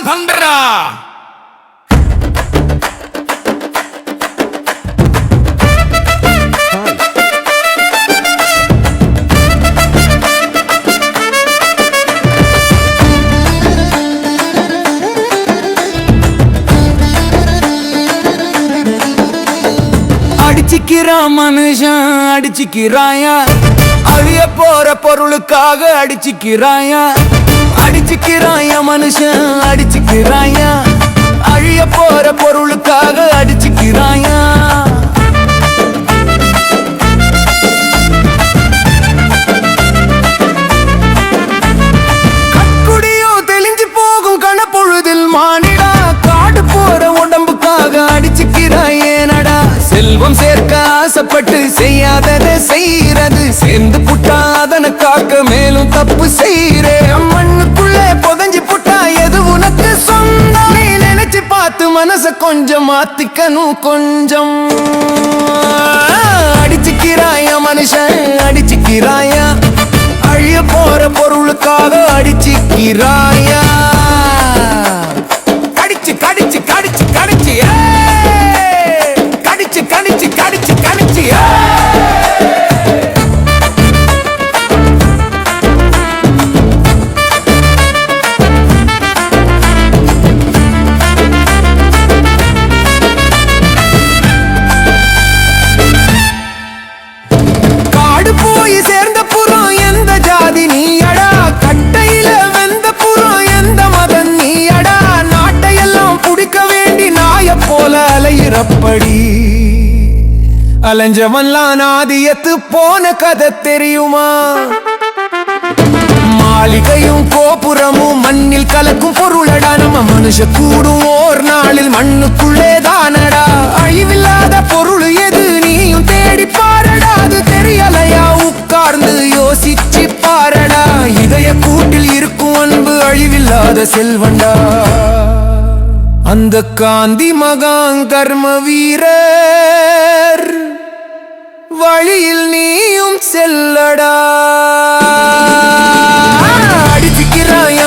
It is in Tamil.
பண்றா அடிச்சுக்கிறான் மனுஷன் அடிச்சுக்கிறாயா அழிய போற பொருளுக்காக அடிச்சுக்கிறாயா அடிச்சுக்கிறாயா மனுஷன் அடிச்சுக்கிறாயா அழிய போற பொருளுக்காக அடிச்சுக்கிறாயா கட்குடியும் தெளிஞ்சு போகும் கணப்பொழுதில் மானிடா காடு போற உடம்புக்காக அடிச்சுக்கிறாயேனடா செல்வம் சேர்க்க ஆசைப்பட்டு செய்யாததை செய்யறது சேர்ந்து புட்டா அதனை காக்க மேலும் தப்பு செய்யறே மண்ணுக்குள்ளே புதஞ்சு புட்டா எது உனக்கு சொந்தம் நீ நினைச்சு பார்த்து மனச கொஞ்சம் மாத்திக்கணும் கொஞ்சம் அடிச்சுக்கிறாயா மனுஷன் அடிச்சுக்கிறாயா அழிய போற பொருளுக்காக அடிச்சுக்கிறாயா கடிச்சு கடிச்சு கடிச்சு கடிச்சு கடிச்சு கடிச்சு கடிச்சு கடிச்சு காடு போய் சேர்ந்த புறம் எந்த ஜாதி நீயடா கட்டையில வெந்த புறம் எந்த மதம் நீயடா நாட்டையெல்லாம் புடிக்க வேண்டி நாய போல அலையிறப்படி அலைஞ்சவன்லாம் நாதியத்து போன கதை தெரியுமா மாளிகையும் கோபுரமும் மண்ணில் கலக்கும் பொருளடா நம்ம மனுஷ கூடும் ஓர் நாளில் மண்ணுக்குள்ளே தானடா அழிவில்லாத பொருள் எது நீயும் தேடி பாரடா அது தெரியலையா உட்கார்ந்து யோசிச்சு பாரடா இதய கூட்டில் இருக்கும் அன்பு அழிவில்லாத செல்வண்டா அந்த காந்தி மகான் கர்ம வீரர் வழியில் நீயும் செல்லடா அடிச்சுக்கிறாய